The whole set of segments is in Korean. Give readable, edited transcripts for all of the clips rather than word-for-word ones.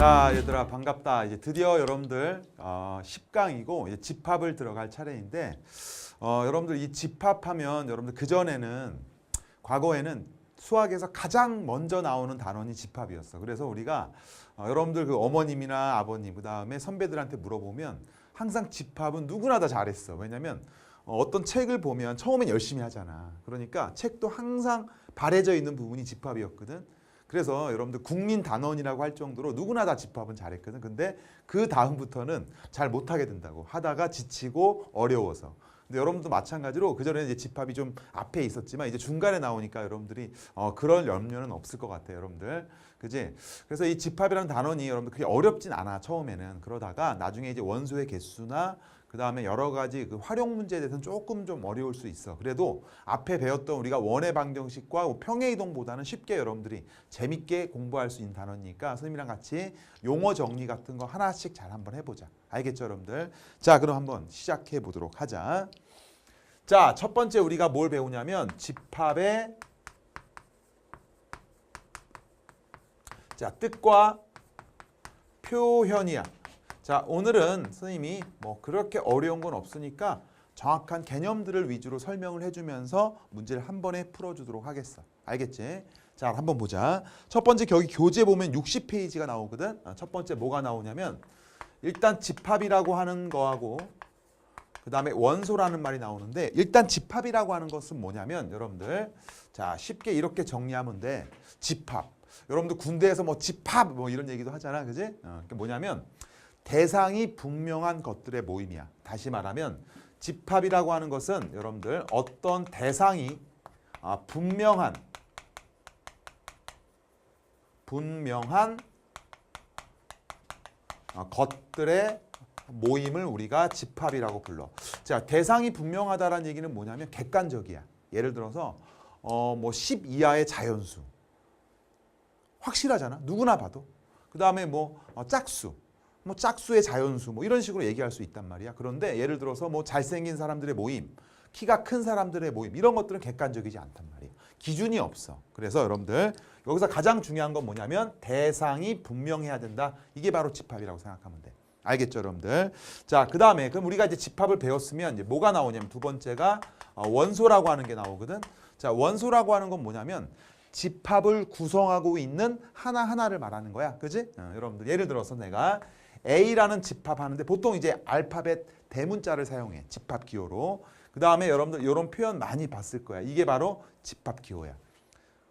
자, 얘들아 반갑다. 이제 드디어 여러분들 10강이고 이제 집합을 들어갈 차례인데 여러분들 이 집합하면 여러분들 그전에는 과거에는 수학에서 가장 먼저 나오는 단원이 집합이었어. 그래서 우리가 여러분들 그 어머님이나 아버님 그다음에 선배들한테 물어보면 항상 집합은 누구나 다 잘했어. 왜냐면 어떤 책을 보면 처음엔 열심히 하잖아. 그러니까 책도 항상 바래져 있는 부분이 집합이었거든. 그래서 여러분들 국민 단원이라고 할 정도로 누구나 다 집합은 잘했거든. 근데 그 다음부터는 잘 못하게 된다고. 하다가 지치고 어려워서. 근데 여러분도 마찬가지로 그전에는 이제 집합이 좀 앞에 있었지만 이제 중간에 나오니까 여러분들이 그럴 염려는 없을 것 같아요, 여러분들. 그지? 그래서 이 집합이라는 단원이 여러분들 그렇게 어렵진 않아, 처음에는. 그러다가 나중에 이제 원소의 개수나 그 다음에 여러 가지 그 활용 문제에 대해서는 조금 좀 어려울 수 있어. 그래도 앞에 배웠던 우리가 원의 방정식과 평의 이동보다는 쉽게 여러분들이 재밌게 공부할 수 있는 단어니까 선생님이랑 같이 용어 정리 같은 거 하나씩 잘 한번 해보자. 알겠죠, 여러분들? 자, 그럼 한번 시작해 보도록 하자. 자, 첫 번째 우리가 뭘 배우냐면 집합의 뜻과 표현이야. 자, 오늘은 선생님이 뭐 그렇게 어려운 건 없으니까 정확한 개념들을 위주로 설명을 해주면서 문제를 한 번에 풀어주도록 하겠어. 알겠지? 자, 한번 보자. 첫 번째 여기 교재 보면 60페이지가 나오거든. 첫 번째 뭐가 나오냐면 일단 집합이라고 하는 거하고 그 다음에 원소라는 말이 나오는데 일단 집합이라고 하는 것은 뭐냐면 여러분들 자 쉽게 이렇게 정리하면 돼. 집합. 여러분들 군대에서 뭐 집합 뭐 이런 얘기도 하잖아. 그지? 그게 뭐냐면 대상이 분명한 것들의 모임이야. 다시 말하면 집합이라고 하는 것은 여러분들 어떤 대상이 분명한 것들의 모임을 우리가 집합이라고 불러. 자, 대상이 분명하다라는 얘기는 뭐냐면 객관적이야. 예를 들어서 뭐 10 이하의 자연수. 확실하잖아. 누구나 봐도. 그 다음에 뭐 짝수. 뭐 짝수의 자연수 뭐 이런 식으로 얘기할 수 있단 말이야. 그런데 예를 들어서 뭐 잘생긴 사람들의 모임, 키가 큰 사람들의 모임 이런 것들은 객관적이지 않단 말이야. 기준이 없어. 그래서 여러분들 여기서 가장 중요한 건 뭐냐면 대상이 분명해야 된다. 이게 바로 집합이라고 생각하면 돼. 알겠죠, 여러분들? 자, 그 다음에 그럼 우리가 이제 집합을 배웠으면 이제 뭐가 나오냐면 두 번째가 원소라고 하는 게 나오거든. 자, 원소라고 하는 건 뭐냐면 집합을 구성하고 있는 하나하나를 말하는 거야. 그지? 여러분들 예를 들어서 내가 A라는 집합하는데 보통 이제 알파벳 대문자를 사용해. 집합 기호로. 그 다음에 여러분들 이런 표현 많이 봤을 거야. 이게 바로 집합 기호야.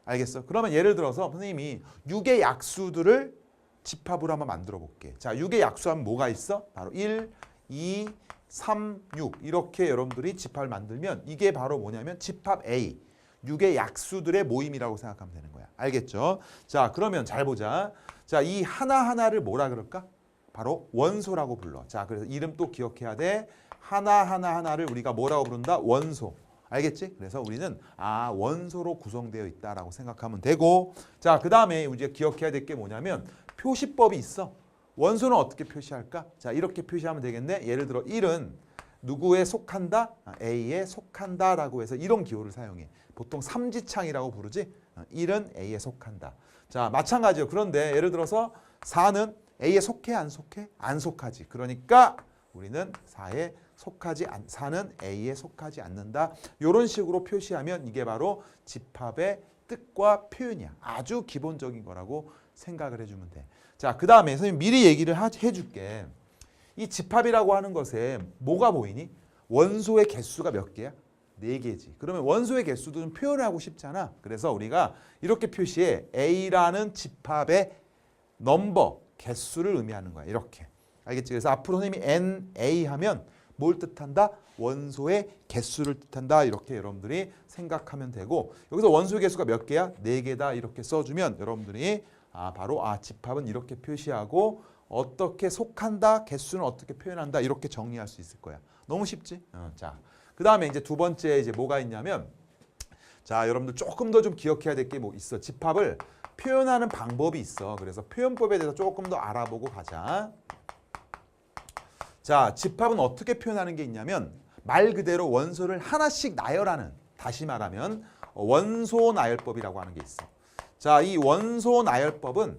알겠어? 그러면 예를 들어서 선생님이 6의 약수들을 집합으로 한번 만들어 볼게. 자, 6의 약수하면 뭐가 있어? 바로 1, 2, 3, 6 이렇게 여러분들이 집합을 만들면 이게 바로 뭐냐면 집합 A. 6의 약수들의 모임이라고 생각하면 되는 거야. 알겠죠? 자, 그러면 잘 보자. 자, 이 하나하나를 뭐라 그럴까? 바로 원소라고 불러. 자, 그래서 이름 또 기억해야 돼. 하나하나를 우리가 뭐라고 부른다? 원소. 알겠지? 그래서 우리는 원소로 구성되어 있다라고 생각하면 되고 자, 그 다음에 우리가 기억해야 될 게 뭐냐면 표시법이 있어. 원소는 어떻게 표시할까? 자, 이렇게 표시하면 되겠네. 예를 들어 1은 누구에 속한다? A에 속한다라고 해서 이런 기호를 사용해. 보통 삼지창이라고 부르지? 1은 A에 속한다. 자, 마찬가지요. 그런데 예를 들어서 4는 A에 속해 안 속해? 안 속하지. 그러니까 우리는 4는 A에 속하지 않는다. 이런 식으로 표시하면 이게 바로 집합의 뜻과 표현이야. 아주 기본적인 거라고 생각을 해주면 돼. 자, 그 다음에 선생님 미리 얘기를 해줄게. 이 집합이라고 하는 것에 뭐가 보이니? 원소의 개수가 몇 개야? 4개지. 그러면 원소의 개수도 좀 표현하고 싶잖아. 그래서 우리가 이렇게 표시해. A라는 집합의 넘버, 개수를 의미하는 거야. 이렇게. 알겠지? 그래서 앞으로 선생님이 NA 하면 뭘 뜻한다? 원소의 개수를 뜻한다. 이렇게 여러분들이 생각하면 되고 여기서 원소의 개수가 몇 개야? 4개다. 이렇게 써주면 여러분들이 바로 집합은 이렇게 표시하고 어떻게 속한다, 개수는 어떻게 표현한다 이렇게 정리할 수 있을 거야. 너무 쉽지? 자, 그 다음에 이제 두 번째 이제 뭐가 있냐면 자, 여러분들 조금 더 좀 기억해야 될 게 뭐 있어. 집합을 표현하는 방법이 있어. 그래서 표현법에 대해서 조금 더 알아보고 가자. 자, 집합은 어떻게 표현하는 게 있냐면 말 그대로 원소를 하나씩 나열하는, 다시 말하면 원소 나열법이라고 하는 게 있어. 자, 이 원소 나열법은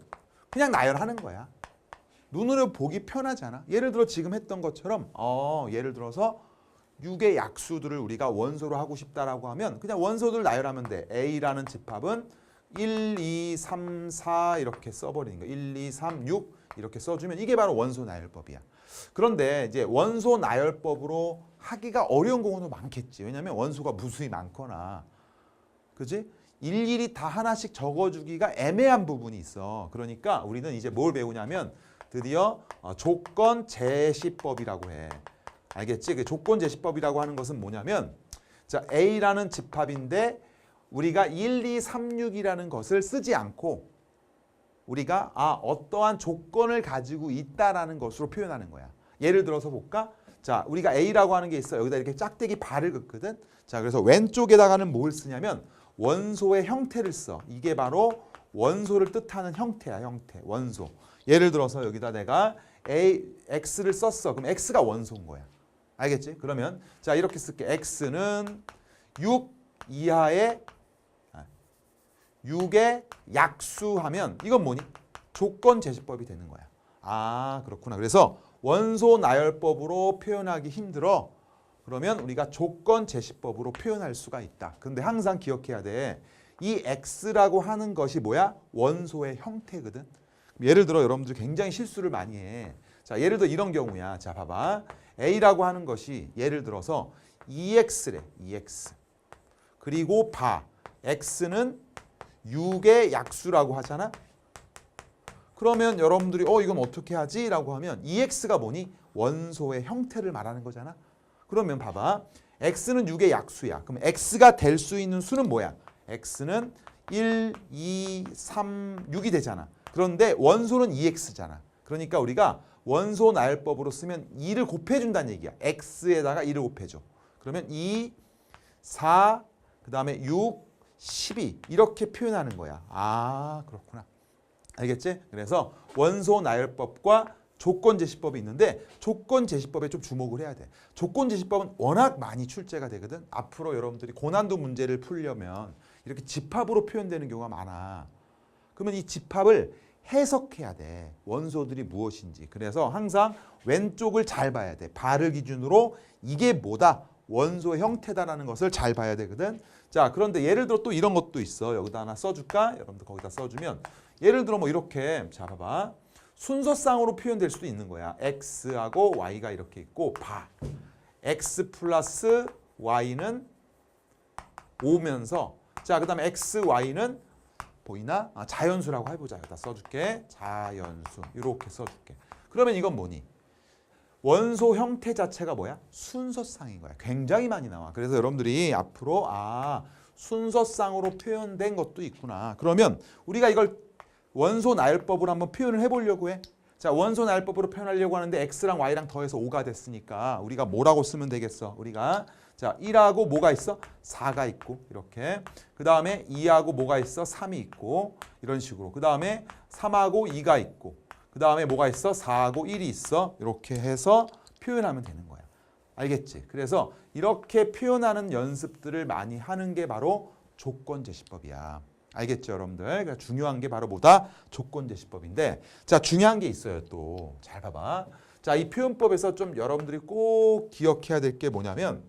그냥 나열하는 거야. 눈으로 보기 편하잖아. 예를 들어 지금 했던 것처럼 예를 들어서 6의 약수들을 우리가 원소로 하고 싶다라고 하면 그냥 원소들 나열하면 돼. A라는 집합은 1, 2, 3, 4 이렇게 써버리는 거. 1, 2, 3, 6 이렇게 써주면 이게 바로 원소 나열법이야. 그런데 이제 원소 나열법으로 하기가 어려운 경우도 많겠지. 왜냐하면 원소가 무수히 많거나, 그지? 일일이 다 하나씩 적어주기가 애매한 부분이 있어. 그러니까 우리는 이제 뭘 배우냐면 드디어 조건 제시법이라고 해. 알겠지? 그 조건 제시법이라고 하는 것은 뭐냐면, 자, A라는 집합인데 우리가 1, 2, 3, 6이라는 것을 쓰지 않고 우리가 어떠한 조건을 가지고 있다라는 것으로 표현하는 거야. 예를 들어서 볼까? 자, 우리가 A라고 하는 게 있어. 여기다 이렇게 짝대기 발을 긋거든. 자, 그래서 왼쪽에다가는 뭘 쓰냐면 원소의 형태를 써. 이게 바로 원소를 뜻하는 형태야, 형태. 원소. 예를 들어서 여기다 내가 X를 썼어. 그럼 X가 원소인 거야. 알겠지? 그러면 자, 이렇게 쓸게. X는 6 이하의 6의 약수하면 이건 뭐니? 조건 제시법이 되는 거야. 그렇구나. 그래서 원소 나열법으로 표현하기 힘들어. 그러면 우리가 조건 제시법으로 표현할 수가 있다. 근데 항상 기억해야 돼. 이 X라고 하는 것이 뭐야? 원소의 형태거든. 예를 들어 여러분들 굉장히 실수를 많이 해. 자, 예를 들어 이런 경우야. 자, 봐봐. A라고 하는 것이 예를 들어서 2X래. 2X. 그리고 봐. X는 6의 약수라고 하잖아. 그러면 여러분들이 이건 어떻게 하지? 라고 하면 2X가 뭐니? 원소의 형태를 말하는 거잖아. 그러면 봐봐. X는 6의 약수야. 그럼 X가 될 수 있는 수는 뭐야? X는 1, 2, 3, 6이 되잖아. 그런데 원소는 2X잖아. 그러니까 우리가 원소 나열법으로 쓰면 2를 곱해준다는 얘기야. X에다가 2를 곱해줘. 그러면 2, 4, 그 다음에 6, 12 이렇게 표현하는 거야. 그렇구나. 알겠지? 그래서 원소 나열법과 조건 제시법이 있는데 조건 제시법에 좀 주목을 해야 돼. 조건 제시법은 워낙 많이 출제가 되거든. 앞으로 여러분들이 고난도 문제를 풀려면 이렇게 집합으로 표현되는 경우가 많아. 그러면 이 집합을 해석해야 돼. 원소들이 무엇인지. 그래서 항상 왼쪽을 잘 봐야 돼. 발을 기준으로 이게 뭐다? 원소의 형태다라는 것을 잘 봐야 되거든. 자, 그런데 예를 들어 또 이런 것도 있어. 여기다 하나 써줄까? 여러분들 거기다 써주면 예를 들어 뭐 이렇게 자 봐봐. 순서상으로 표현될 수도 있는 거야. X하고 Y가 이렇게 있고 봐. X 플러스 Y는 5면서 자, 그 다음에 X, Y는 보이나? 자연수라고 해보자. 여기다 써줄게. 자연수. 이렇게 써줄게. 그러면 이건 뭐니? 원소 형태 자체가 뭐야? 순서상인 거야. 굉장히 많이 나와. 그래서 여러분들이 앞으로 순서상으로 표현된 것도 있구나. 그러면 우리가 이걸 원소 나열법으로 한번 표현을 해보려고 해. 자, 원소 나열법으로 표현하려고 하는데 X랑 Y랑 더해서 5가 됐으니까 우리가 뭐라고 쓰면 되겠어? 우리가 자, 1하고 뭐가 있어? 4가 있고 이렇게. 그 다음에 2하고 뭐가 있어? 3이 있고 이런 식으로. 그 다음에 3하고 2가 있고 그 다음에 뭐가 있어? 4하고 1이 있어. 이렇게 해서 표현하면 되는 거야. 알겠지? 그래서 이렇게 표현하는 연습들을 많이 하는 게 바로 조건제시법이야. 알겠죠, 여러분들? 그러니까 중요한 게 바로 뭐다? 조건제시법인데 자, 중요한 게 있어요, 또. 잘 봐봐. 자, 이 표현법에서 좀 여러분들이 꼭 기억해야 될 게 뭐냐면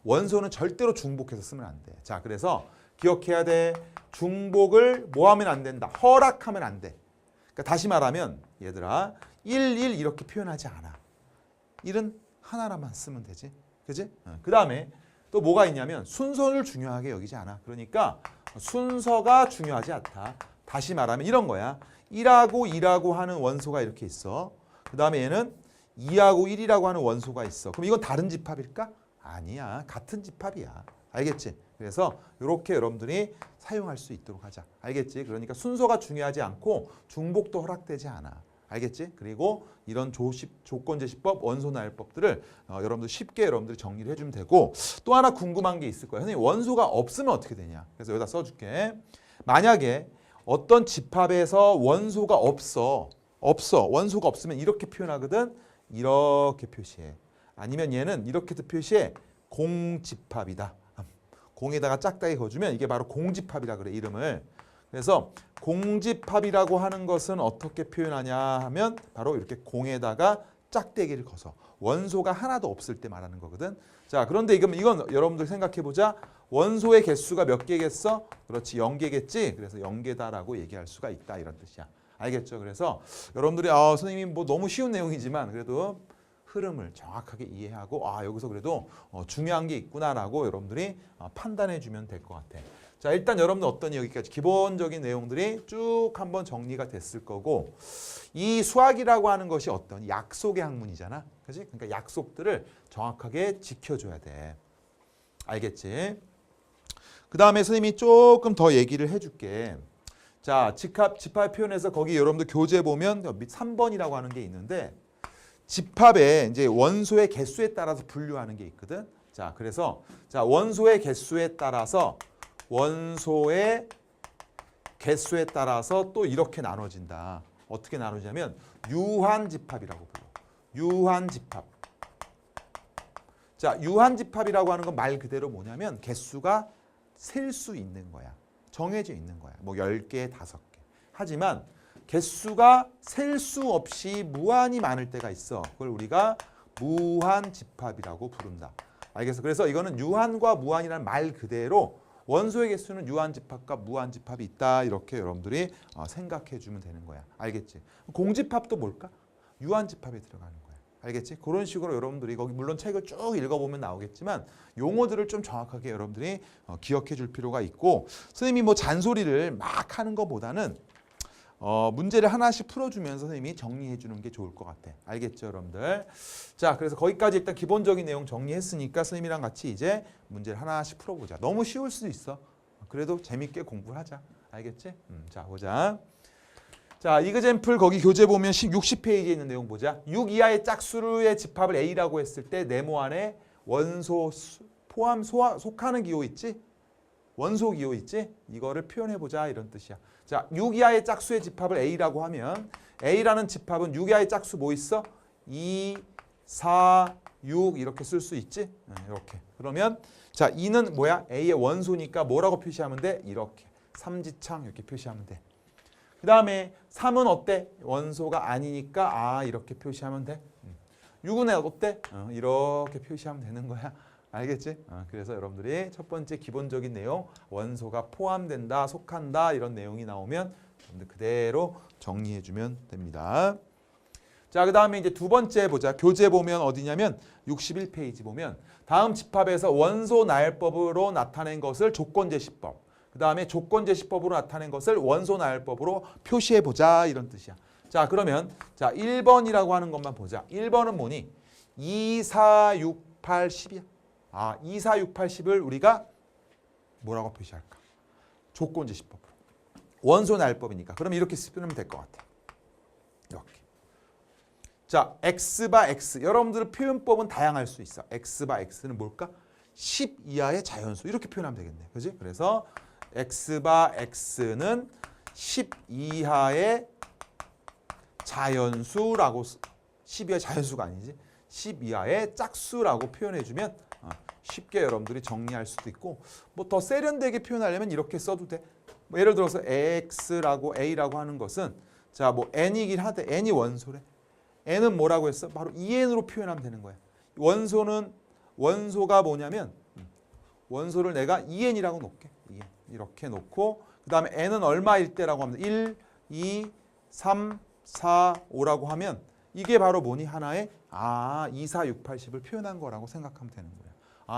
원소는 절대로 중복해서 쓰면 안 돼. 자, 그래서 기억해야 돼. 중복을 뭐 하면 안 된다? 허락하면 안 돼. 그러니까 다시 말하면 얘들아 1, 1 이렇게 표현하지 않아. 1은 하나라만 쓰면 되지. 그지? 그 다음에 또 뭐가 있냐면 순서를 중요하게 여기지 않아. 그러니까 순서가 중요하지 않다. 다시 말하면 이런 거야. 1하고 2라고 하는 원소가 이렇게 있어. 그 다음에 얘는 2하고 1이라고 하는 원소가 있어. 그럼 이건 다른 집합일까? 아니야. 같은 집합이야. 알겠지? 그래서 이렇게 여러분들이 사용할 수 있도록 하자. 알겠지? 그러니까 순서가 중요하지 않고 중복도 허락되지 않아. 알겠지? 그리고 이런 조건제시법, 원소나열법들을 여러분들 쉽게 여러분들이 정리를 해주면 되고 또 하나 궁금한 게 있을 거야. 선생님 원소가 없으면 어떻게 되냐? 그래서 여기다 써줄게. 만약에 어떤 집합에서 원소가 없어. 원소가 없으면 이렇게 표현하거든. 이렇게 표시해. 아니면 얘는 이렇게도 표시해. 공집합이다. 공에다가 짝다기 거주면 이게 바로 공집합이라 그래, 이름을. 그래서 공집합이라고 하는 것은 어떻게 표현하냐 하면 바로 이렇게 공에다가 짝대기를 거서 원소가 하나도 없을 때 말하는 거거든. 자, 그런데 이건 여러분들 생각해 보자. 원소의 개수가 몇 개겠어? 그렇지, 0개겠지. 그래서 0개다라고 얘기할 수가 있다 이런 뜻이야. 알겠죠? 그래서 여러분들이 선생님이 뭐 너무 쉬운 내용이지만 그래도 흐름을 정확하게 이해하고 여기서 그래도 중요한 게 있구나라고 여러분들이 판단해 주면 될 것 같아. 자, 일단 여러분들 어떤 여기까지 기본적인 내용들이 쭉 한번 정리가 됐을 거고, 이 수학이라고 하는 것이 어떤 약속의 학문이잖아. 그렇지? 그러니까 약속들을 정확하게 지켜줘야 돼. 알겠지? 그 다음에 선생님이 조금 더 얘기를 해줄게. 자, 집합 표현에서 거기 여러분들 교재 보면 3번이라고 하는 게 있는데, 집합에 이제 원소의 개수에 따라서 분류하는 게 있거든. 자, 그래서 원소의 개수에 따라서 또 이렇게 나눠진다. 어떻게 나누냐면 유한집합이라고 불러. 유한집합. 자, 유한집합이라고 하는 건 말 그대로 뭐냐면 개수가 셀 수 있는 거야. 정해져 있는 거야. 뭐 10개, 5개. 하지만 개수가 셀 수 없이 무한히 많을 때가 있어. 그걸 우리가 무한집합이라고 부른다. 알겠어? 그래서 이거는 유한과 무한이라는 말 그대로 원소의 개수는 유한집합과 무한집합이 있다. 이렇게 여러분들이 생각해 주면 되는 거야. 알겠지? 공집합도 뭘까? 유한집합에 들어가는 거야. 알겠지? 그런 식으로 여러분들이 거기 물론 책을 쭉 읽어보면 나오겠지만 용어들을 좀 정확하게 여러분들이 기억해 줄 필요가 있고, 선생님이 뭐 잔소리를 막 하는 것보다는 문제를 하나씩 풀어주면서 선생님이 정리해 주는 게 좋을 것 같아. 알겠죠, 여러분들? 자, 그래서 거기까지 일단 기본적인 내용 정리했으니까 선생님이랑 같이 이제 문제를 하나씩 풀어보자. 너무 쉬울 수도 있어. 그래도 재밌게 공부를 하자. 알겠지? 자, 보자. 자, 이그젬플 거기 교재 보면 60페이지에 있는 내용 보자. 6 이하의 짝수의 집합을 A라고 했을 때 네모 안에 원소 포함 속하는 기호 있지? 원소 기호 있지? 이거를 표현해보자 이런 뜻이야. 자, 6 이하의 짝수의 집합을 A라고 하면 A라는 집합은 6 이하의 짝수 뭐 있어? 2, 4, 6 이렇게 쓸 수 있지? 이렇게. 그러면 자, 2는 뭐야? A의 원소니까 뭐라고 표시하면 돼? 이렇게. 삼지창 이렇게 표시하면 돼. 그 다음에 3은 어때? 원소가 아니니까 이렇게 표시하면 돼. 6은 어때? 이렇게 표시하면 되는 거야. 알겠지? 그래서 여러분들이 첫 번째 기본적인 내용 원소가 포함된다, 속한다 이런 내용이 나오면 여러분들 그대로 정리해주면 됩니다. 자, 그 다음에 이제 두 번째 보자. 교재 보면 어디냐면 61페이지 보면 다음 집합에서 원소 나열법으로 나타낸 것을 조건제시법, 그 다음에 조건제시법으로 나타낸 것을 원소 나열법으로 표시해보자 이런 뜻이야. 자, 그러면 자 1번이라고 하는 것만 보자. 1번은 뭐니? 2, 4, 6, 8, 10이야. 2, 4, 6, 8, 10을 우리가 뭐라고 표시할까? 조건제시법으로. 원소 나열법이니까. 그럼 이렇게 쓰면 될 것 같아. 이렇게. 자, x바 x. 여러분들의 표현법은 다양할 수 있어. x바 x는 뭘까? 10 이하의 자연수. 이렇게 표현하면 되겠네. 그지? 그래서 x바 x는 10 이하의 자연수라고, 10 이하의 자연수가 아니지. 10 이하의 짝수라고 표현해주면 쉽게 여러분들이 정리할 수도 있고, 뭐 더 세련되게 표현하려면 이렇게 써도 돼. 뭐 예를 들어서 x라고 a라고 하는 것은 자, 뭐 n이긴 하되 n이 원소래. n은 뭐라고 했어? 바로 2n으로 표현하면 되는 거야. 원소가 뭐냐면 원소를 내가 2n이라고 놓을게. 2n. 이렇게 놓고 그 다음에 n은 얼마일 때라고 하면 1, 2, 3, 4, 5라고 하면 이게 바로 뭐니? 하나의 2, 4, 6, 8, 10을 표현한 거라고 생각하면 되는 거야.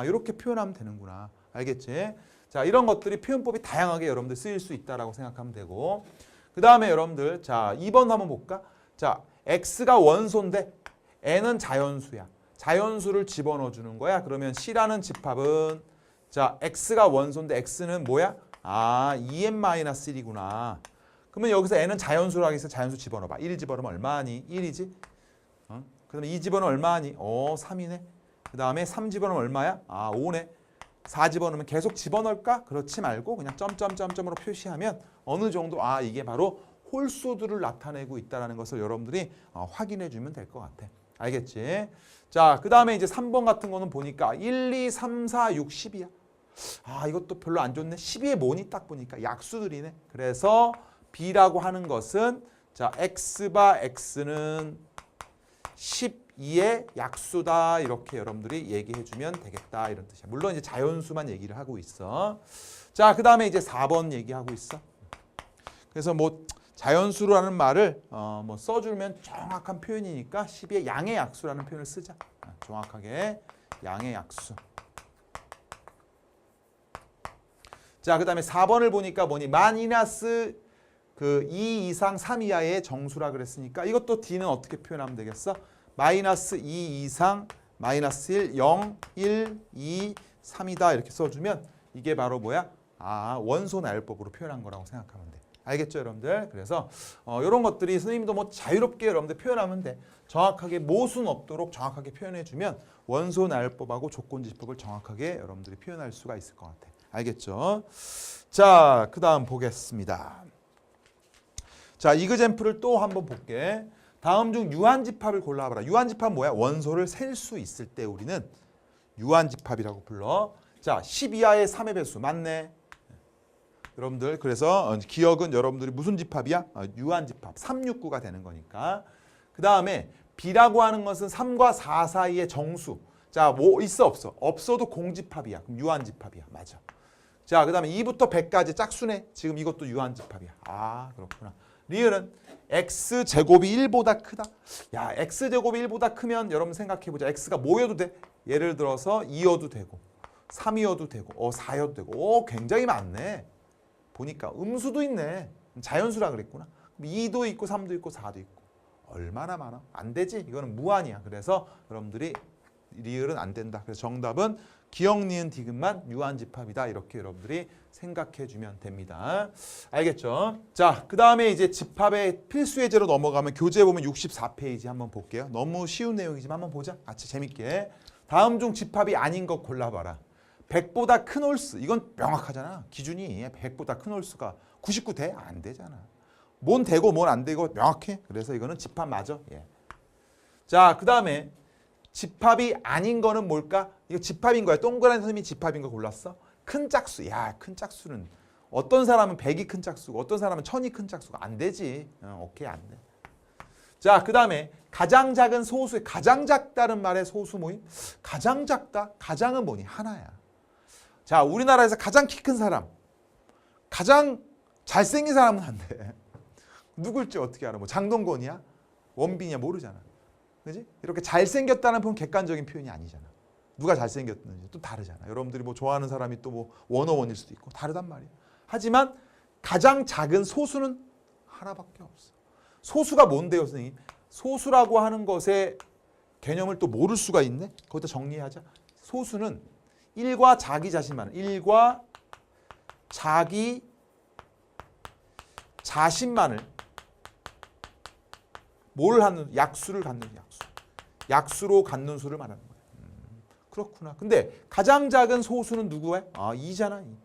이렇게 표현하면 되는구나. 알겠지? 자, 이런 것들이 표현법이 다양하게 여러분들 쓰일 수 있다라고 생각하면 되고, 그 다음에 여러분들 자 2번 한번 볼까? 자, x가 원소인데 n은 자연수야. 자연수를 집어넣어 주는 거야. 그러면 C라는 집합은 자, x가 원소인데 x는 뭐야? 2n-1이구나. 그러면 여기서 n은 자연수로 하기 위해서 자연수 집어넣어봐. 1 집어넣으면 얼마니? 1이지. 그 다음에 2 집어넣으면 얼마니? 3이네. 그 다음에 3 집어넣으면 얼마야? 5네. 4 집어넣으면 계속 집어넣을까? 그렇지 말고 그냥 점점점점으로 표시하면 어느 정도 이게 바로 홀수들을 나타내고 있다는 것을 여러분들이 확인해 주면 될 것 같아. 알겠지? 자, 그 다음에 이제 3번 같은 거는 보니까 1, 2, 3, 4, 6, 10이야. 아 이것도 별로 안 좋네. 12의 뭐니? 딱 보니까 약수들이네. 그래서 B라고 하는 것은 자 X바 X는 12의 약수다. 이렇게 여러분들이 얘기해 주면 되겠다. 이런 뜻이야. 물론 이제 자연수만 얘기를 하고 있어. 자, 그 다음에 이제 4번 얘기하고 있어. 그래서 뭐 자연수라는 말을 뭐 써주면 정확한 표현이니까 12의 양의 약수라는 표현을 쓰자. 정확하게 양의 약수. 자, 그 다음에 4번을 보니까 뭐니? 마이너스 그 2 이상 3 이하의 정수라 그랬으니까 이것도 D는 어떻게 표현하면 되겠어? 마이너스 2 이상 마이너스 1, 0, 1, 2, 3이다 이렇게 써주면 이게 바로 뭐야? 아, 원소 나열법으로 표현한 거라고 생각하면 돼. 알겠죠, 여러분들? 그래서 이런 것들이 선생님도 뭐 자유롭게 여러분들 표현하면 돼. 정확하게 모순 없도록 정확하게 표현해주면 원소 나열법하고 조건지법을 정확하게 여러분들이 표현할 수가 있을 것 같아. 알겠죠? 자, 그 다음 보겠습니다. 자, 이그젬플을 또 한번 볼게. 다음 중 유한집합을 골라봐라. 유한집합 뭐야? 원소를 셀 수 있을 때 우리는 유한집합이라고 불러. 자, 10 이하의 3의 배수 맞네. 여러분들 그래서 기억은 여러분들이 무슨 집합이야? 유한집합. 369가 되는 거니까. 그 다음에 B라고 하는 것은 3과 4 사이의 정수. 자, 뭐 있어 없어? 없어도 공집합이야. 그럼 유한집합이야. 맞아. 자, 그 다음에 2부터 100까지 짝수네. 지금 이것도 유한집합이야. 아, 그렇구나. 리을은 x제곱이 1보다 크다. 야, x제곱이 1보다 크면 여러분 생각해보자. x가 뭐여도 돼? 예를 들어서 2여도 되고 3이어도 되고 4여도 되고 오, 굉장히 많네. 보니까 음수도 있네. 자연수라 그랬구나. 2도 있고 3도 있고 4도 있고 얼마나 많아? 안 되지. 이거는 무한이야. 그래서 여러분들이 리을은 안 된다. 그래서 정답은 기억, 니은, 디귿만 유한집합이다. 이렇게 여러분들이 생각해 주면 됩니다. 알겠죠? 자, 그 다음에 이제 집합의 필수 예제로 넘어가면 교재 보면 64페이지 한번 볼게요. 너무 쉬운 내용이지만 한번 보자. 같이 재밌게. 다음 중 집합이 아닌 것 골라봐라. 100보다 큰 홀수. 이건 명확하잖아. 기준이 100보다 큰 홀수가 99 돼? 안 되잖아. 뭔 되고 뭔 안 되고 명확해. 그래서 이거는 집합 맞아. 예. 자, 그 다음에 집합이 아닌 거는 뭘까? 이거 집합인 거야. 동그란 선생님이 집합인 거 골랐어. 큰 짝수. 야, 큰 짝수는 어떤 사람은 100이 큰 짝수고 어떤 사람은 1000이 큰 짝수가 안 되지. 오케이, 안 돼. 자, 그 다음에 가장 작은 소수의 가장 작다는 말의 소수 모임. 가장 작다? 가장은 뭐니? 하나야. 자, 우리나라에서 가장 키 큰 사람. 가장 잘생긴 사람은 안 돼. 누굴지 어떻게 알아? 뭐 장동건이야? 원빈이야? 모르잖아. 그지? 이렇게 잘생겼다는 건 객관적인 표현이 아니잖아. 누가 잘생겼는지 또 다르잖아. 여러분들이 뭐 좋아하는 사람이 또 뭐 원어원일 수도 있고 다르단 말이야. 하지만 가장 작은 소수는 하나밖에 없어. 소수가 뭔데요, 선생님? 소수라고 하는 것의 개념을 또 모를 수가 있네? 거기다 정리하자. 소수는 1과 자기 자신만을 1과 자기 자신만을 뭘 하는 약수를 갖는 약수. 약수로 갖는 수를 말하는 거야. 그렇구나. 근데 가장 작은 소수는 누구야? 아, 2잖아. 2.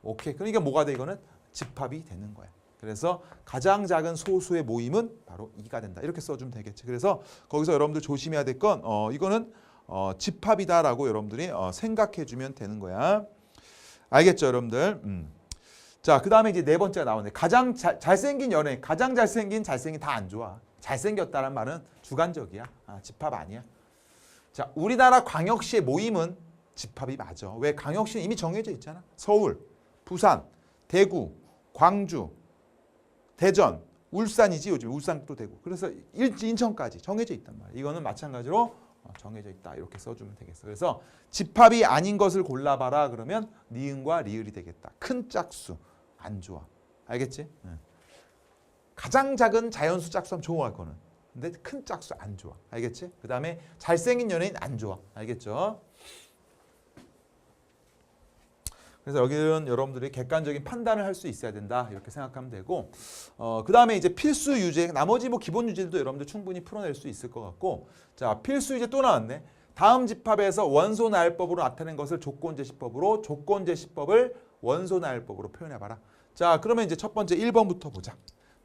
오케이. 그러니까 뭐가 돼? 이거는 집합이 되는 거야. 그래서 가장 작은 소수의 모임은 바로 2가 된다. 이렇게 써주면 되겠지. 그래서 거기서 여러분들 조심해야 될 건 이거는 집합이다라고 여러분들이 생각해 주면 되는 거야. 알겠죠, 여러분들? 자, 그 다음에 이제 네 번째가 나오네. 가장 잘생긴 연예인. 가장 잘생긴 다 안 좋아. 잘생겼다는 말은 주관적이야. 집합 아니야. 자, 우리나라 광역시의 모임은 집합이 맞아. 왜? 광역시는 이미 정해져 있잖아. 서울, 부산, 대구, 광주, 대전, 울산이지. 요즘 울산도 되고. 그래서 인천까지 정해져 있단 말이야. 이거는 마찬가지로 정해져 있다. 이렇게 써주면 되겠어. 그래서 집합이 아닌 것을 골라봐라. 그러면 니은과 리을이 되겠다. 큰 짝수 안 좋아. 알겠지? 가장 작은 자연수 짝수하면 좋아. 그거는. 근데 큰 짝수 안 좋아. 알겠지? 그 다음에 잘생긴 연예인 안 좋아. 알겠죠? 그래서 여기는 여러분들이 객관적인 판단을 할 수 있어야 된다. 이렇게 생각하면 되고 그 다음에 이제 필수 유제, 나머지 뭐 기본 유제도 여러분들 충분히 풀어낼 수 있을 것 같고 자, 필수 유제 또 나왔네. 다음 집합에서 원소 나열법으로 나타낸 것을 조건제시법으로 조건제시법을 원소 나열법으로 표현해봐라. 자, 그러면 이제 첫 번째 1번부터 보자.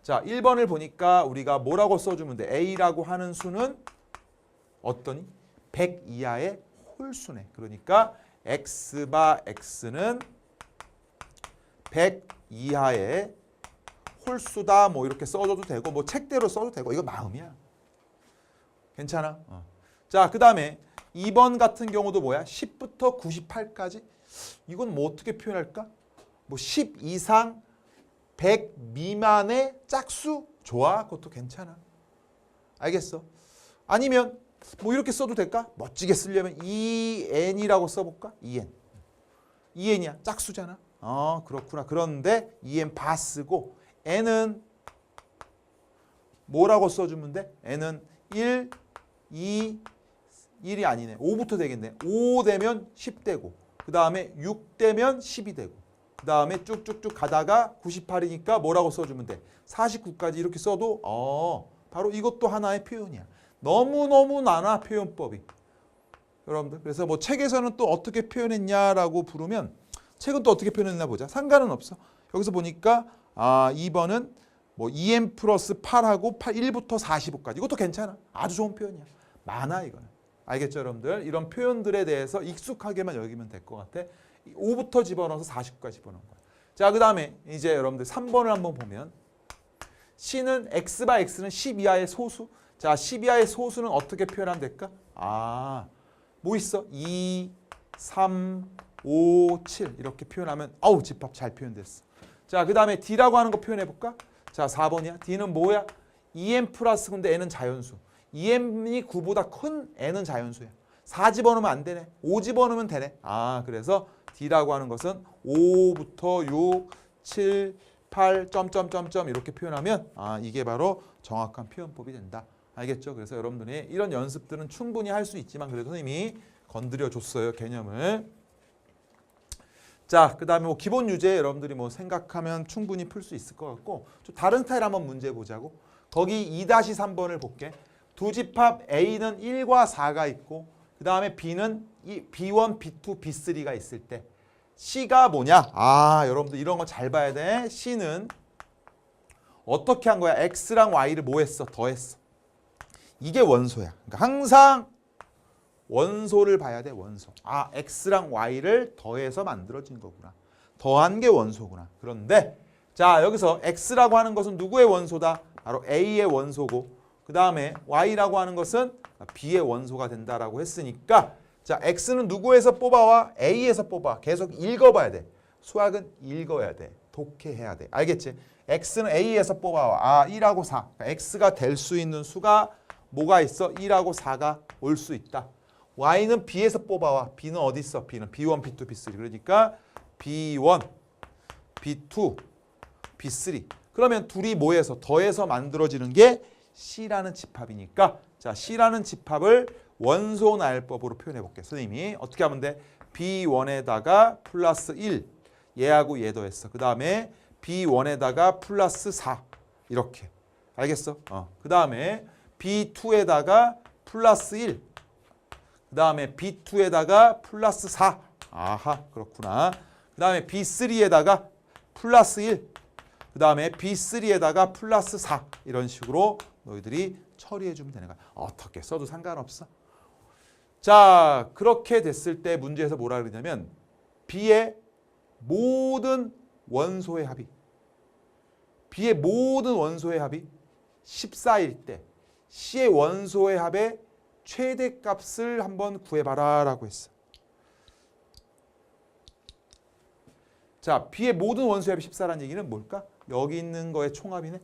자, 1번을 보니까 우리가 뭐라고 써주면 돼? A라고 하는 수는 어떠니? 100 이하의 홀수네. 그러니까 X바 X는 100 이하의 홀수다 뭐 이렇게 써줘도 되고 뭐 책대로 써도 되고 이거 마음이야. 괜찮아? 자, 그 다음에 2번 같은 경우도 뭐야? 10부터 98까지? 이건 뭐 어떻게 표현할까? 뭐 10 이상 100 미만의 짝수? 좋아. 그것도 괜찮아. 알겠어? 아니면 뭐 이렇게 써도 될까? 멋지게 쓰려면 2n이라고 써볼까? 2n. 2n이야. 짝수잖아. 그렇구나. 그런데 2n 바 쓰고 n은 뭐라고 써주면 돼? n은 1, 2, 1이 아니네. 5부터 되겠네. 5 되면 10 되고 그 다음에 6 되면 10이 되고 그 다음에 쭉쭉쭉 가다가 98이니까 뭐라고 써주면 돼? 49까지 이렇게 써도 바로 이것도 하나의 표현이야. 너무너무 많아 표현법이. 여러분들 그래서 뭐 책에서는 또 어떻게 표현했냐라고 부르면 책은 또 어떻게 표현했나 보자. 상관은 없어. 여기서 보니까 2번은 뭐 2n 플러스 8하고 1부터 45까지 이것도 괜찮아. 아주 좋은 표현이야. 많아 이거는. 알겠죠 여러분들? 이런 표현들에 대해서 익숙하게만 여기면 될 것 같아. 5부터 집어넣어서 49까지 집어넣은 거야. 자, 그 다음에 이제 여러분들 3번을 한번 보면 C는 X바 X는 10 이하의 소수. 자, 10 이하의 소수는 어떻게 표현하면 될까? 뭐 있어? 2, 3, 5, 7 이렇게 표현하면 집합 잘 표현됐어. 자, 그 다음에 D라고 하는 거 표현해볼까? 자, 4번이야. D는 뭐야? 2n 플러스 근데 n은 자연수. 2n이 9보다 큰 n은 자연수야. 4 집어넣으면 안 되네. 5 집어넣으면 되네. 그래서 D라고 하는 것은 5부터 6, 7, 8, 점점점점 이렇게 표현하면 이게 바로 정확한 표현법이 된다. 알겠죠? 그래서 여러분들이 이런 연습들은 충분히 할 수 있지만 그래도 선생님이 건드려줬어요. 개념을. 자, 그 다음에 뭐 기본 유제 여러분들이 뭐 생각하면 충분히 풀 수 있을 것 같고 좀 다른 스타일 한번 문제 보자고. 거기 2-3번을 볼게. 두 집합 A는 1과 4가 있고 그 다음에 B는 B1, B2, B3가 있을 때 C가 뭐냐? 여러분들 이런 거 잘 봐야 돼. C는 어떻게 한 거야? X랑 Y를 뭐 했어? 더했어. 이게 원소야. 그러니까 항상 원소를 봐야 돼. 원소. X랑 Y를 더해서 만들어진 거구나. 더한 게 원소구나. 그런데 자, 여기서 X라고 하는 것은 누구의 원소다? 바로 A의 원소고 그 다음에 Y라고 하는 것은 B의 원소가 된다라고 했으니까 자, X는 누구에서 뽑아와? A에서 뽑아. 계속 읽어봐야 돼. 수학은 읽어야 돼. 독해해야 돼. 알겠지? X는 A에서 뽑아와. 1하고 4. 그러니까 X가 될 수 있는 수가 뭐가 있어? 1하고 4가 올 수 있다. Y는 B에서 뽑아와. B는 어디 있어? B는 B1, B2, B3. 그러니까 B1, B2, B3. 그러면 둘이 뭐해서 더해서 만들어지는 게 C라는 집합이니까 자, C라는 집합을 원소 나열법으로 표현해 볼게. 선생님이 어떻게 하면 돼? B1에다가 플러스 1 얘하고 얘 더했어. 그 다음에 B1에다가 플러스 4 이렇게. 알겠어? 그 다음에 B2에다가 플러스 1 그 다음에 B2에다가 플러스 4 그렇구나. 그 다음에 B3에다가 플러스 1 그 다음에 B3에다가 플러스 4 이런 식으로 너희들이 처리해주면 되는 거야. 어떻게 써도 상관없어. 자, 그렇게 됐을 때 문제에서 뭐라 그러냐면 B의 모든 원소의 합이 B의 모든 원소의 합이 14일 때 C의 원소의 합의 최대값을 한번 구해봐라 라고 했어. 자, B의 모든 원소의 합이 14라는 얘기는 뭘까? 여기 있는 거의 총합이네.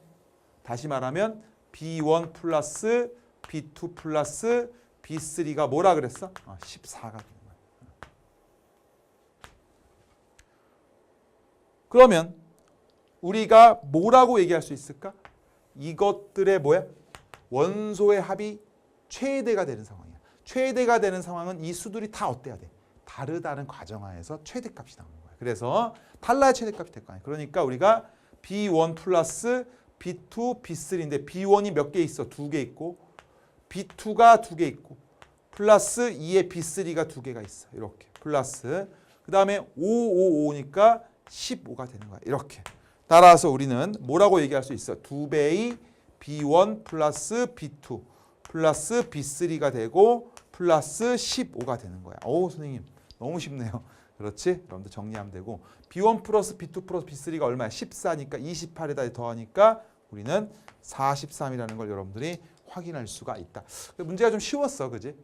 다시 말하면 B1 플러스 B2 플러스 B3가 뭐라 그랬어? 14가 되는 거야. 그러면 우리가 뭐라고 얘기할 수 있을까? 이것들의 뭐야? 원소의 합이 최대가 되는 상황이야. 최대가 되는 상황은 이 수들이 다 어때야 돼? 다르다는 과정하에서 최대값이 나오는 거야. 그래서 탈라의 최대값이 될 거 아니야. 그러니까 우리가 B1 플러스 B2, B3인데 B1이 몇 개 있어? 2개 있고 B2가 2개 있고 플러스 2의 B3가 2개가 있어. 이렇게 플러스 그 다음에 5, 5, 5니까 15가 되는 거야. 이렇게. 따라서 우리는 뭐라고 얘기할 수 있어? 2배의 B1 플러스 B2 플러스 B3가 되고 플러스 15가 되는 거야. 선생님 너무 쉽네요. 그렇지? 여러분들 정리하면 되고 B1 플러스 B2 플러스 B3가 얼마야? 14니까 28에다 더하니까 우리는 43이라는 걸 여러분들이 확인할 수가 있다. 문제가 좀 쉬웠어. 그지?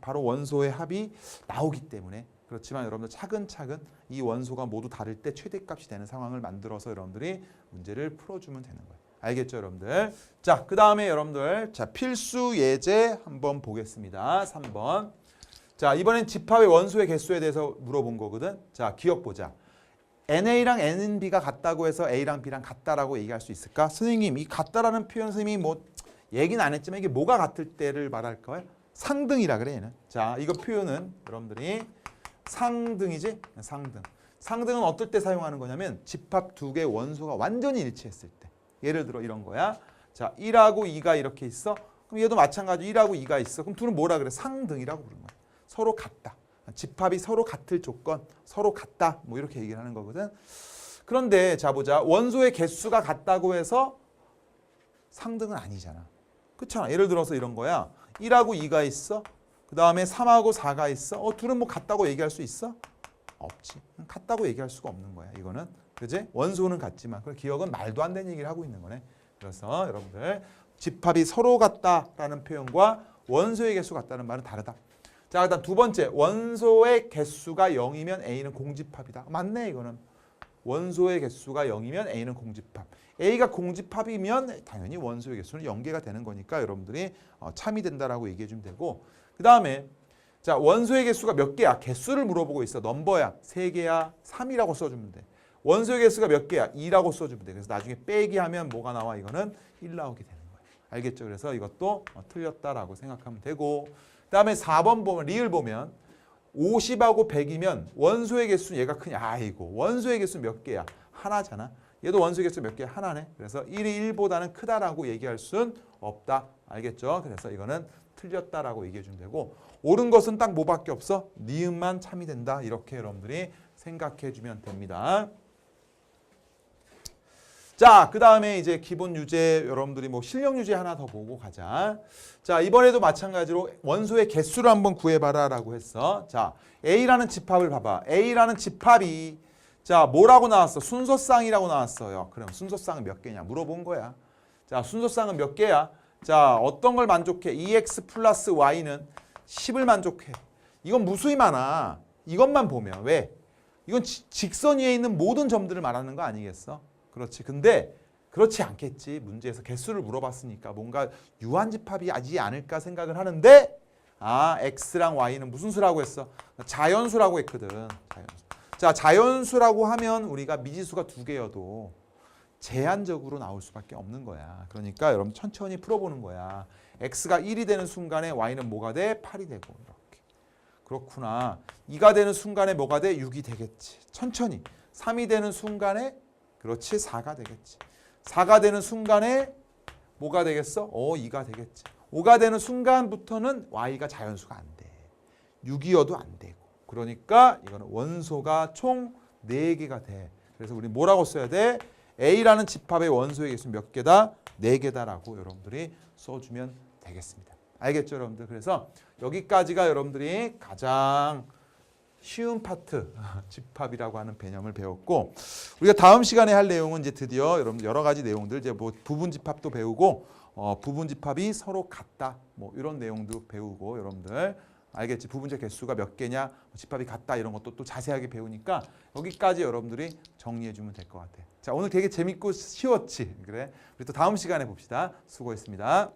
바로 원소의 합이 나오기 때문에. 그렇지만 여러분들 차근차근 이 원소가 모두 다를 때 최대값이 되는 상황을 만들어서 여러분들이 문제를 풀어주면 되는 거예요. 알겠죠, 여러분들? 자, 그 다음에 여러분들 자 필수 예제 한번 보겠습니다. 3번. 자, 이번엔 집합의 원소의 개수에 대해서 물어본 거거든. 자, 기억 보자. NA랑 NB가 같다고 해서 A랑 B랑 같다라고 얘기할 수 있을까? 선생님, 이 같다라는 표현 선생님이 뭐 얘기는 안 했지만 이게 뭐가 같을 때를 말할 거예요? 상등이라 그래, 얘는. 자, 이거 표현은 여러분들이 상등이지? 상등. 상등은 어떨 때 사용하는 거냐면 집합 두 개의 원소가 완전히 일치했을 때. 예를 들어 이런 거야. 자, 1하고 2가 이렇게 있어. 그럼 얘도 마찬가지로 1하고 2가 있어. 그럼 둘은 뭐라 그래? 상등이라고 부르는 거야. 서로 같다. 집합이 서로 같을 조건, 서로 같다. 뭐 이렇게 얘기를 하는 거거든. 그런데 자 보자. 원소의 개수가 같다고 해서 상등은 아니잖아. 그렇잖아. 예를 들어서 이런 거야. 1하고 2가 있어. 그 다음에 3하고 4가 있어. 둘은 뭐 같다고 얘기할 수 있어? 없지. 같다고 얘기할 수가 없는 거야. 이거는. 그지? 원소는 같지만 그 기억은 말도 안 되는 얘기를 하고 있는 거네. 그래서 여러분들 집합이 서로 같다라는 표현과 원소의 개수가 같다는 말은 다르다. 자, 일단 두 번째. 원소의 개수가 0이면 A는 공집합이다. 맞네, 이거는. 원소의 개수가 0이면 A는 공집합. A가 공집합이면 당연히 원소의 개수는 0개가 되는 거니까 여러분들이 참이 된다라고 얘기해 주면 되고. 그 다음에 자, 원소의 개수가 몇 개야? 개수를 물어보고 있어. 넘버야. 3개야? 3이라고 써주면 돼. 원소의 개수가 몇 개야? 2라고 써주면 돼. 그래서 나중에 빼기 하면 뭐가 나와? 이거는 1 나오게 되는 거야. 알겠죠? 그래서 이것도 틀렸다라고 생각하면 되고. 그 다음에 4번 보면 리을 보면 50하고 100이면 원소의 개수는 얘가 크냐? 아이고, 원소의 개수 몇 개야? 하나잖아. 얘도 원소의 개수 몇 개야? 하나네. 그래서 1이 1보다는 크다라고 얘기할 수는 없다. 알겠죠? 그래서 이거는 틀렸다라고 얘기해 주면 되고, 옳은 것은 딱 뭐밖에 없어? 니은만 참이 된다. 이렇게 여러분들이 생각해 주면 됩니다. 자, 그 다음에 이제 기본 유제 여러분들이 뭐 실력 유제 하나 더 보고 가자. 자, 이번에도 마찬가지로 원소의 개수를 한번 구해봐라 라고 했어. 자, A라는 집합을 봐봐. A라는 집합이 자, 뭐라고 나왔어? 순서쌍이라고 나왔어요. 그럼 순서쌍은 몇 개냐? 물어본 거야. 자, 순서쌍은 몇 개야? 자, 어떤 걸 만족해? 2x 플러스 y는 10을 만족해. 이건 무수히 많아. 이것만 보면. 왜? 이건 직선 위에 있는 모든 점들을 말하는 거 아니겠어? 그렇지. 근데 그렇지 않겠지. 문제에서 개수를 물어봤으니까 뭔가 유한집합이 아니지 않을까 생각을 하는데 x랑 y는 무슨 수라고 했어? 자연수라고 했거든. 자연수. 자, 자연수라고 하면 우리가 미지수가 2개여도 제한적으로 나올 수밖에 없는 거야. 그러니까 여러분 천천히 풀어보는 거야. x가 1이 되는 순간에 y는 뭐가 돼? 8이 되고 이렇게. 그렇구나. 2가 되는 순간에 뭐가 돼? 6이 되겠지. 천천히. 3이 되는 순간에 그렇지 4가 되겠지. 4가 되는 순간에 뭐가 되겠어? 2가 되겠지. 5가 되는 순간부터는 y가 자연수가 안 돼. 6이어도 안 되고. 그러니까 이거는 원소가 총 4개가 돼. 그래서 우리 뭐라고 써야 돼? A라는 집합의 원소의 개수 몇 개다? 4개다라고 여러분들이 써주면 되겠습니다. 알겠죠, 여러분들? 그래서 여기까지가 여러분들이 가장 쉬운 파트, 집합이라고 하는 개념을 배웠고, 우리가 다음 시간에 할 내용은 이제 드디어 여러분 여러 가지 내용들, 이제 뭐 부분 집합도 배우고, 부분 집합이 서로 같다, 뭐 이런 내용도 배우고, 여러분들 알겠지? 부분적 개수가 몇 개냐, 집합이 같다 이런 것도 또 자세하게 배우니까 여기까지 여러분들이 정리해 주면 될 것 같아. 자, 오늘 되게 재밌고 쉬웠지? 그래? 우리 또 다음 시간에 봅시다. 수고했습니다.